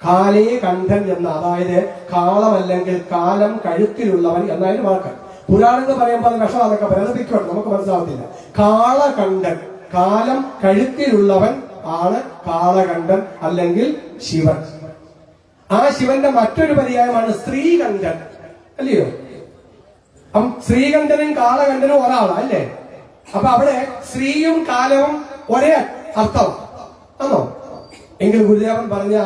കാലേ കണ്ഠൻ എന്ന, അതായത് കാളമല്ലെങ്കിൽ കാലം കഴുത്തിലുള്ളവൻ എന്നായിരുന്നു വാക്ക്. പുരാണങ്ങൾ പറയുമ്പോൾ അത് വിഷമാണെന്നൊക്കെ പറയാം, അത് പിക്കോട്ടെ, നമുക്ക് മനസ്സിലാവത്തില്ല. കാളകണ്ഠൻ, കാലം കഴുത്തിലുള്ളവൻ ആണ് കാളകണ്ഠൻ അല്ലെങ്കിൽ ശിവൻ. ആ ശിവന്റെ മറ്റൊരു പര്യായമാണ് ശ്രീകണ്ഠൻ. അല്ലയോ? അപ്പം ശ്രീകണ്ഠനും കാളകണ്ഠനും ഒരാളാ അല്ലേ? അപ്പൊ അവിടെ ശ്രീയും കാലവും ഒരേ അർത്ഥമാണ് ആണോ? എങ്കിൽ ഗുരുദേവൻ പറഞ്ഞ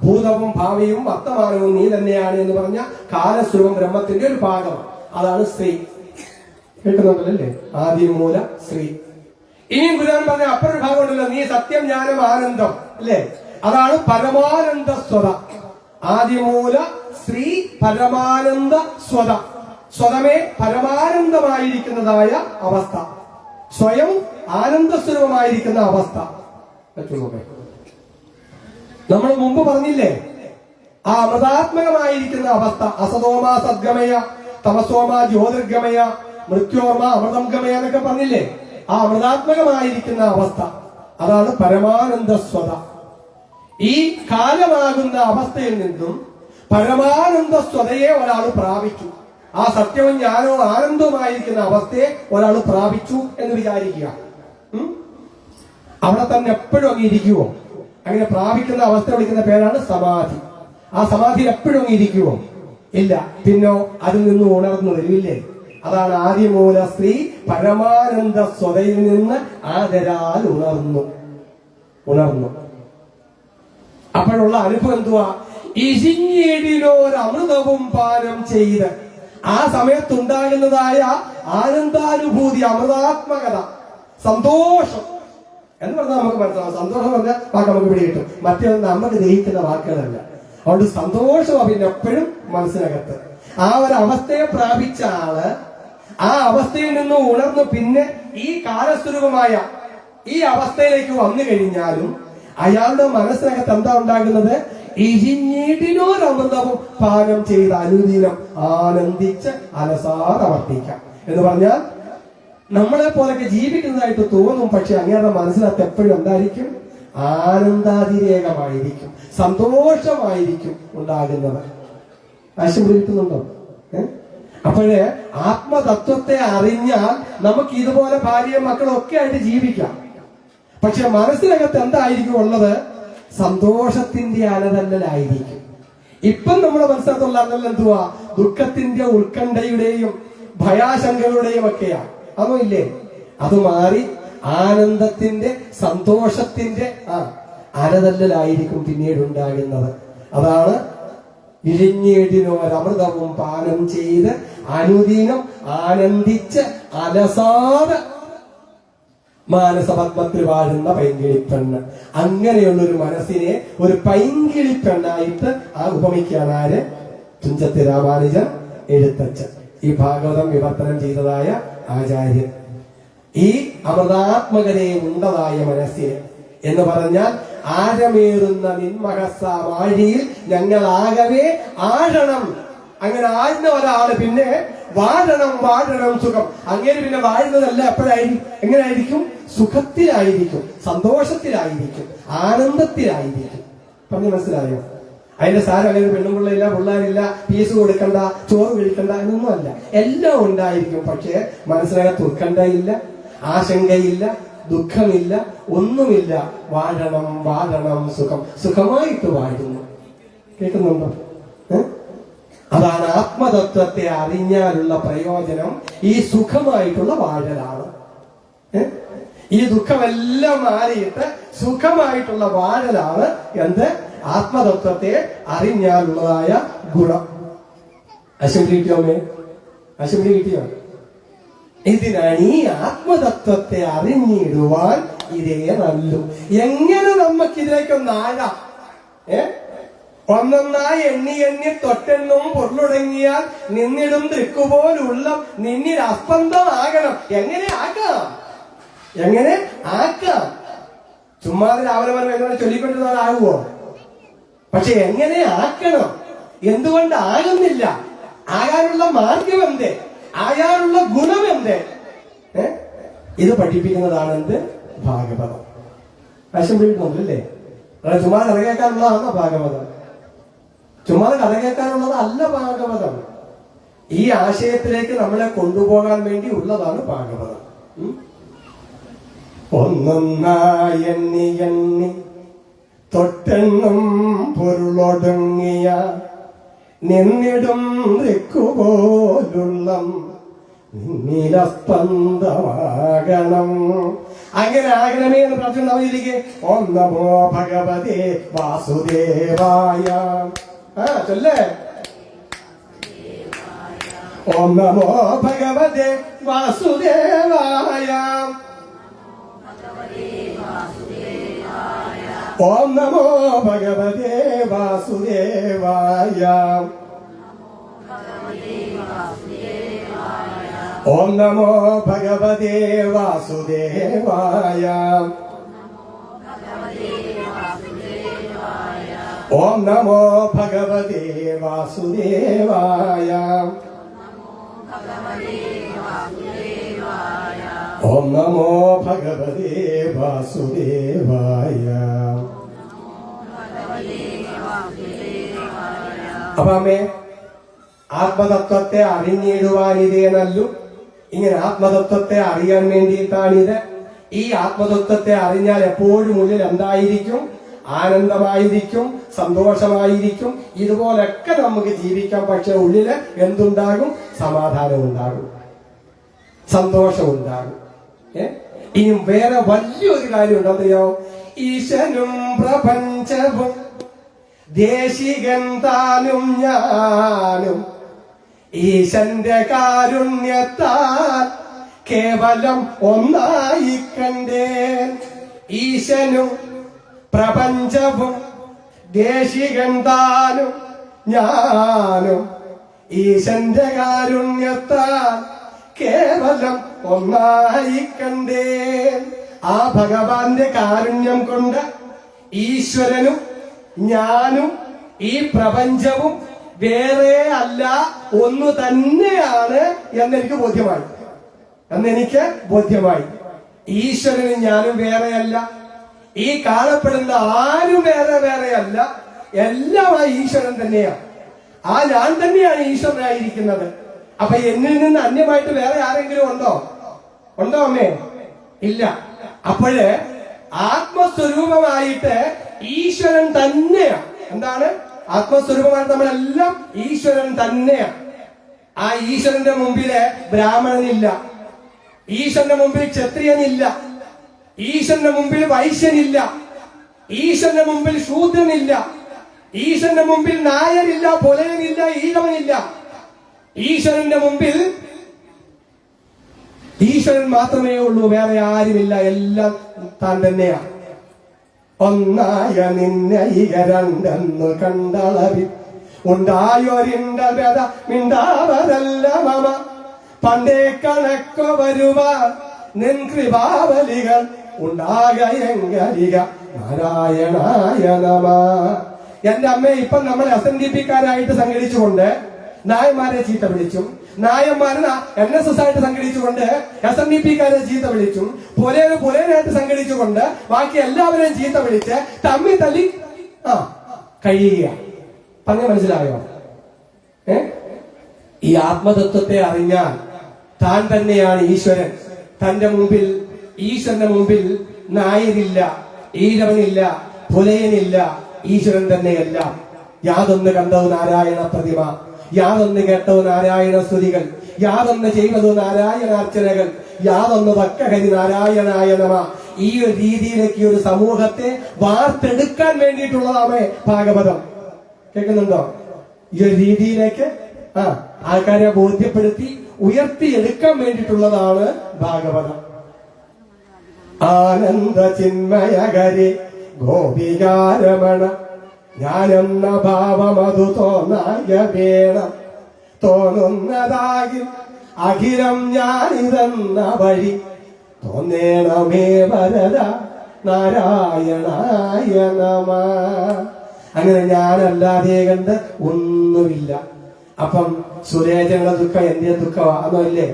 ഭൂതവും ഭാവിയും വർത്തമാനവും നീ തന്നെയാണ് എന്ന് പറഞ്ഞ കാലസ്വരൂപം ബ്രഹ്മത്തിന്റെ ഒരു ഭാഗമാണ്. അതാണ് ശ്രീ. കേൾക്കുന്നുണ്ടല്ലേ? ആദിമൂല ശ്രീ. ഇനിയും ഗുരുദേവൻ പറഞ്ഞ അപ്പറൊരു ഭാഗം ഉണ്ടല്ലോ, നീ സത്യം ജ്ഞാനം ആനന്ദം. അല്ലേ? അതാണ് പരമാനന്ദ സ്വത. ആദിമൂല ശ്രീ പരമാനന്ദ സ്വത. സ്വതമേ പരമാനന്ദമായിരിക്കുന്നതായ അവസ്ഥ, സ്വയം ആനന്ദസ്വരൂപമായിരിക്കുന്ന അവസ്ഥ. നമ്മൾ മുമ്പ് പറഞ്ഞില്ലേ, ആ അമൃതാത്മകമായിരിക്കുന്ന അവസ്ഥ. അസതോമ സദ്ഗമയ, തമസോമ ജ്യോതിർഗമയ, മൃത്യോർമ അമൃതം ഗമയ എന്നൊക്കെ പറഞ്ഞില്ലേ? ആ അമൃതാത്മകമായിരിക്കുന്ന അവസ്ഥ, അതാണ് പരമാനന്ദ സ്വത. ഈ കാലമാകുന്ന അവസ്ഥയിൽ നിന്നും പരമാനന്ദ സ്വതയെ ഒരാൾ പ്രാപിച്ചു. ആ സത്യവും ജ്ഞാനവും ആനന്ദവുമായിരിക്കുന്ന അവസ്ഥയെ ഒരാൾ പ്രാപിച്ചു എന്ന് വിചാരിക്കുക. അവിടെ തന്നെ എപ്പോഴും അങ്ങ് ഇരിക്കുവോ? അങ്ങനെ പ്രാപിക്കുന്ന അവസ്ഥ വിളിക്കുന്ന പേരാണ് സമാധി. ആ സമാധിയിൽ എപ്പോഴും അങ്ങ് ഇരിക്കുവോ? ഇല്ല. പിന്നോ അതിൽ നിന്ന് ഉണർന്നു വരില്ലേ? അതാണ് ആദിമൂല ശ്രീ പരമാനന്ദ സ്വതയിൽ നിന്ന് ആദരാൽ ഉണർന്നു. അപ്പോഴുള്ള അനുഭവം എന്തുവാ? ഇരിഞ്ഞിടിനോരമൃതവും പാനം ചെയ്ത് ആ സമയത്തുണ്ടാകുന്നതായ ആനന്ദാനുഭൂതി, അമൃതാത്മകത, സന്തോഷം എന്ന് പറഞ്ഞാൽ നമുക്ക് മനസ്സിലാവും. സന്തോഷം പറഞ്ഞാൽ വാക്ക് നമുക്ക് ഇവിടെ കിട്ടും, മറ്റേ നമുക്ക് ദഹിക്കുന്ന വാക്കുകളല്ല. അതുകൊണ്ട് സന്തോഷം പിന്നെ എപ്പോഴും മനസ്സിനകത്ത്. ആ ഒരു അവസ്ഥയെ പ്രാപിച്ച ആള് ആ അവസ്ഥയിൽ നിന്ന് ഉണർന്ന് പിന്നെ ഈ കാലസ്വരൂപമായ ഈ അവസ്ഥയിലേക്ക് വന്നു കഴിഞ്ഞാലും അയാളുടെ മനസ്സിനകത്ത് എന്താ ഉണ്ടാകുന്നത്? ഇരിഞ്ഞിടിനോരമൃതവും പാനം ചെയ്ത് അനുദിനം ആനന്ദിച്ച് അലസാതെ വർത്തിക്കാം എന്ന് പറഞ്ഞാൽ നമ്മളെ പോലൊക്കെ ജീവിക്കുന്നതായിട്ട് തോന്നും. പക്ഷെ അങ്ങയുടെ മനസ്സിനകത്ത് എപ്പോഴും എന്തായിരിക്കും? ആനന്ദാതിരേകമായിരിക്കും, സന്തോഷമായിരിക്കും ഉണ്ടാകുന്നത്. ആശയം കിട്ടുന്നുണ്ടോ? അപ്പോഴേ ആത്മതത്വത്തെ അറിഞ്ഞാൽ നമുക്ക് ഇതുപോലെ ഭാര്യയും മക്കളും ഒക്കെ ആയിട്ട് ജീവിക്കാം. പക്ഷെ മനസ്സിനകത്ത് എന്തായിരിക്കും ഉള്ളത്? സന്തോഷത്തിന്റെ അലതല്ലലായിരിക്കും. ഇപ്പം നമ്മുടെ മനസ്സിനകത്തുള്ള അലതല്ല എന്തുവാ? ദുഃഖത്തിന്റെ, ഉത്കണ്ഠയുടെയും ഭയാശങ്കകളുടെയും ഒക്കെയാണ്. അതോ ഇല്ലേ? അത് മാറി ആനന്ദത്തിന്റെ, സന്തോഷത്തിന്റെ അലതല്ലലായിരിക്കും പിന്നീട് ഉണ്ടാകുന്നത്. അതാണ് ഇരിഞ്ഞിടിനോരമൃതവും പാനം ചെയ്ത് അനുദിനം ആനന്ദിച്ച് അലസാതെ മാനസപത്മത്തിൽ വാഴുന്ന പൈങ്കിളിപ്പെണ്ണ്. അങ്ങനെയുള്ളൊരു മനസ്സിനെ ഒരു പൈങ്കിളിപ്പെണ്ണായിട്ട് ഉപമിക്കുകയാണ് ആര്? തുഞ്ചത്ത് രാമാനുജൻ എഴുത്തച്ഛൻ. ഈ ഭാഗവതം വിവർത്തനം ചെയ്തതായ ആചാര്യൻ. ഈ അമൃതാത്മകതയെ ഉണ്ടതായ മനസ്സിന് എന്ന് പറഞ്ഞാൽ ആഴമേറുന്ന നിന്മഹസാഴിയിൽ ഞങ്ങളാകവേ ആഴണം. അങ്ങനെ ആഴ്ന്ന ഒരാള് പിന്നെ വാഴണം സുഖം. അങ്ങനെ പിന്നെ വാഴുന്നതല്ല എപ്പോഴായിരിക്കും, എങ്ങനെയായിരിക്കും? സുഖത്തിലായിരിക്കും, സന്തോഷത്തിലായിരിക്കും, ആനന്ദത്തിലായിരിക്കും. പറഞ്ഞു മനസ്സിലായോ? അതിന്റെ സാരം അല്ലെങ്കിൽ പെണ്ണുപിള്ളയില്ല, പിള്ളേരില്ല, ഫീസ് കൊടുക്കണ്ട, ചോറ് കഴിക്കണ്ട എന്നൊന്നും അല്ല. എല്ലാം ഉണ്ടായിരിക്കും. പക്ഷേ മനസ്സിനകത്ത് ഉത്കണ്ഠയില്ല, ആശങ്കയില്ല, ദുഃഖമില്ല, ഒന്നുമില്ല. വാഴണം സുഖം, സുഖമായിട്ട് വാഴുന്നു. കേൾക്കുന്നുണ്ടോ? അതാണ് ആത്മതത്വത്തെ അറിഞ്ഞാലുള്ള പ്രയോജനം. ഈ സുഖമായിട്ടുള്ള വാഴലാണ്. ഈ ദുഃഖമെല്ലാം മാറിയിട്ട് സുഖമായിട്ടുള്ള വാഴലാണ് എന്ത്? ആത്മതത്വത്തെ അറിഞ്ഞാലുള്ളതായ ഗുണം. അശുദ്ധി കിട്ടിയോമേ? അശുദ്ധി കിട്ടിയോ? ഇതിനാണ് ഈ ആത്മതത്വത്തെ അറിഞ്ഞിടുവാൻ ഇതേ നല്ലു. എങ്ങനെ നമുക്കിതിലേക്കൊന്നാഴാം? ഒന്നൊന്നായി എണ്ണി തൊട്ടെണ്ണും പൊരുളുടങ്ങിയാൽ നിന്നിടും തൃക്കുപോലുള്ള നിന്നിൽ അസ്പന്ദമാകണം. എങ്ങനെ ആക്കാം? ചുമ്മാതെ രാവിലെ എങ്ങനെ ചൊല്ലിക്കൊണ്ടിരുന്നതാകുമോ? പക്ഷെ എങ്ങനെ ആക്കണം? എന്തുകൊണ്ട് ആകുന്നില്ല? ആകാനുള്ള മാർഗം എന്തേ? ആകാനുള്ള ഗുണം എന്തേ? ഇത് പഠിപ്പിക്കുന്നതാണ് എന്ത്? ഭാഗവതം. വശം പിടിക്കുന്നുണ്ടല്ലേ? ചുമ്മാതെ കഥ കേൾക്കാനുള്ളതാണോ ഭാഗവതം? ചുമ്മാതെ കഥ കേൾക്കാനുള്ളത് അല്ല ഭാഗവതം. ഈ ആശയത്തിലേക്ക് നമ്മളെ കൊണ്ടുപോകാൻ വേണ്ടി ഉള്ളതാണ് ഭാഗവതം. ഒന്നൊന്നായി എണ്ണി തൊട്ടെണ്ണും പൊരുളൊടുങ്ങിയ നിന്നിടും ഋക്കുപോലുള്ള നിന്നിലസ്പന്ദമാകണം. അങ്ങനെ ആകണമേ എന്ന് പ്രാർത്ഥന അവതരിക്കെ. ഓം നമോ ഭഗവതേ വാസുദേവായ. ചൊല്ലേ. ഓം നമോ ഭഗവതേ വാസുദേവായ. ഓം നമോ ഭഗവതേ വാസുദേവായ. ഓം നമോ ഭഗവതേ വാസുദേവായ. ഓം നമോ ഭഗവതേ വാസുദേവായ. ഓം നമോ ഭഗവതേ വാസുദേവായ. അപ്പൊ അമ്മേ, ആത്മതത്വത്തെ അറിഞ്ഞിടുവാൻ ഇതേ നല്ലു. ഇങ്ങനെ ആത്മതത്വത്തെ അറിയാൻ വേണ്ടിയിട്ടാണിത്. ഈ ആത്മതത്വത്തെ അറിഞ്ഞാൽ എപ്പോഴും ഉള്ളിൽ എന്തായിരിക്കും? ആനന്ദമായിരിക്കും, സന്തോഷമായിരിക്കും. ഇതുപോലൊക്കെ നമുക്ക് ജീവിക്കാം. പക്ഷെ ഉള്ളില് എന്തുണ്ടാകും? സമാധാനം ഉണ്ടാകും, സന്തോഷം ഉണ്ടാകും. ഇനി വേറെ വലിയൊരു കാര്യം ഉണ്ടോ? ഈശനും പ്രപഞ്ചവും ദേശികൻ താനും ഞാനും ഈശന്റെ കാരുണ്യത്താൽ കേവലം ഒന്നായി കണ്ടേൻ. ഈശനും പ്രപഞ്ചവും ദേശികൻ താനും ഞാനും ഈശന്റെ കാരുണ്യത്താൽ കേവലം ഒന്നായി കണ്ടേൻ. ആ ഭഗവാന്റെ കാരുണ്യം കൊണ്ട് ഈശ്വരനും ഞാനും ഈ പ്രപഞ്ചവും വേറെ അല്ല, ഒന്നു തന്നെയാണ് എന്നെനിക്ക് ബോധ്യമായി. ഈശ്വരനും ഞാനും വേറെയല്ല, ഈ കാണപ്പെടുന്ന ആരും വേറെയല്ല, എല്ലാമായി ഈശ്വരൻ തന്നെയാണ്. ആ ഞാൻ തന്നെയാണ് ഈശ്വരനായിരിക്കുന്നത്. അപ്പൊ എന്നിൽ നിന്ന് അന്യമായിട്ട് വേറെ ആരെങ്കിലും ഉണ്ടോ അമ്മേ? ഇല്ല. അപ്പോഴ് ആത്മസ്വരൂപമായിട്ട് ഈശ്വരൻ തന്നെയാണ്. എന്താണ് ആത്മസ്വരൂപമായിട്ട്? നമ്മളെല്ലാം ഈശ്വരൻ തന്നെയാണ്. ആ ഈശ്വരന്റെ മുമ്പില് ബ്രാഹ്മണനില്ല, ഈശ്വരന്റെ മുമ്പിൽ ക്ഷത്രിയനില്ല, ഈശ്വരന്റെ മുമ്പിൽ വൈശ്യനില്ല, ഈശ്വരന്റെ മുമ്പിൽ ശൂദ്രനില്ല, ഈശ്വരന്റെ മുമ്പിൽ നായരില്ല, പുലയനില്ല, ഈഴവനില്ല. ഈശ്വരന്റെ മുമ്പിൽ ഈശ്വരൻ മാത്രമേ ഉള്ളൂ, വേറെ ആരുമില്ല. എല്ലാം താൻ തന്നെയാണ്. ഒന്നായ നിന്നയിക രണ്ടെന്നു കണ്ടളവി ഉണ്ടായൊരിണ്ട മിണ്ടാവതല്ല മമ പണ്ടേ കണക്കു വരുവാൻ നിൻ കൃപാവലികൾ ഉണ്ടാകയങ്കരിക നാരായണായ നമ. എന്റെ അമ്മ ഇപ്പം നമ്മൾ SNDP-ക്കാരായിട്ട് സംഘടിച്ചുകൊണ്ട് നായന്മാരെ ചീത്ത വിളിച്ചും, നായന്മാരെ NSS ആയിട്ട് സംഘടിച്ചുകൊണ്ട് SNDP-ക്കാരെ ചീത്ത വിളിച്ചും, പുലയനായിട്ട് സംഘടിച്ചുകൊണ്ട് ബാക്കി എല്ലാവരെയും ചീത്ത വിളിച്ച് തമ്മിൽ തല്ലി കഴിയുക. പറഞ്ഞ മനസ്സിലായോ? ഈ ആത്മതത്വത്തെ അറിഞ്ഞാൽ താൻ തന്നെയാണ് ഈശ്വരൻ. തന്റെ മുമ്പിൽ, ഈശ്വരന്റെ മുമ്പിൽ നായരില്ല, ഈഴവനില്ല, പുലയനില്ല, ഈശ്വരൻ തന്നെയല്ല. യാതൊന്ന് കണ്ടത് നാരായണ പ്രതിമ, യാതൊന്ന് കേട്ടത് നാരായണ സ്തുതികൾ, യാതൊന്ന് ചെയ്തത് നാരായണാർച്ചനകൾ, യാതൊന്ന് വക്കഹരി നാരായണായ നമ. ഈ ഒരു രീതിയിലേക്ക് ഒരു സമൂഹത്തെ വാർത്തെടുക്കാൻ വേണ്ടിയിട്ടുള്ളതാണ് ഭാഗവതം. കേൾക്കുന്നുണ്ടോ? ഈ ഒരു രീതിയിലേക്ക് ആൾക്കാരെ ബോധ്യപ്പെടുത്തി ഉയർത്തിയെടുക്കാൻ വേണ്ടിയിട്ടുള്ളതാണ് ഭാഗവതം. ആനന്ദ ചിന്മയകരി ഗോപികാരമണ ഞാനെന്ന ഭാവമതു തോന്നായ വേണം. തോന്നുന്നതാകിൽ അഖിലം ഞാനിതെന്ന വഴി തോന്നേണമേ വരദ നാരായണായ നമ. അങ്ങനെ ഞാനല്ലാതെ കണ്ട് ഒന്നുമില്ല. അപ്പം സുരേജയുടെ ദുഃഖം എന്റെ ദുഃഖമാണോ അല്ലേ?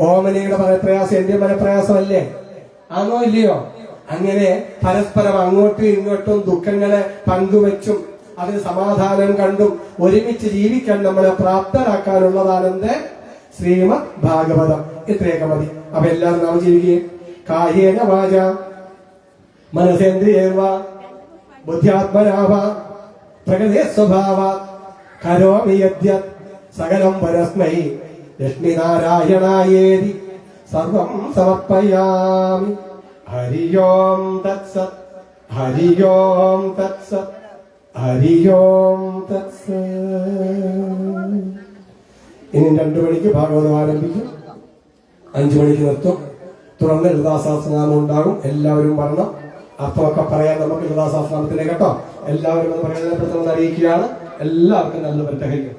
ഓമനയുടെ മനപ്രയാസം എന്റെ മനപ്രയാസമല്ലേ? ആണോ ഇല്ലയോ? അങ്ങനെ പരസ്പരം അങ്ങോട്ടും ഇങ്ങോട്ടും ദുഃഖങ്ങളെ പങ്കുവെച്ചും അതിന് സമാധാനം കണ്ടും ഒരുമിച്ച് ജീവിക്കാൻ നമ്മളെ പ്രാപ്തരാക്കാനുള്ളതാണ് എന്റെ ശ്രീമദ് ഭാഗവതം. ഇത്രയൊക്കെ മതി. അപ്പൊ എല്ലാവരും നാം ജീവിക്കുകയും കായേന വാച മനസേന്ദ്രിയേർവ ബുദ്ധ്യാത്മനാവ പ്രകൃതി സ്വഭാവ കരോമി യദ്യത് സകലം പരസ്മൈ ലക്ഷ്മിനാരായണായേതി സർവം സമർപ്പയാമി. ഹരി ഓം തത്സത്, ഹരി ഓം തത്സത്, ഹരി ഓം തത്സത്. ഇനി 2 മണിക്ക് ഭാഗവതം ആരംഭിക്കും, 5 മണിക്ക് നിർത്തും. തുടർന്ന് ലളിതാസഹസ്രനാമം ഉണ്ടാകും. എല്ലാവരും വരണം. അർത്ഥമൊക്കെ പറയാൻ നമുക്ക് ലളിതാസഹസ്രനാമത്തിനെ കേട്ടോ. എല്ലാവരും അത് പറയുന്നതിനെ പ്രത്യേകം അറിയിക്കുകയാണ്. എല്ലാവർക്കും നല്ല പറ്റഹരിക്കും.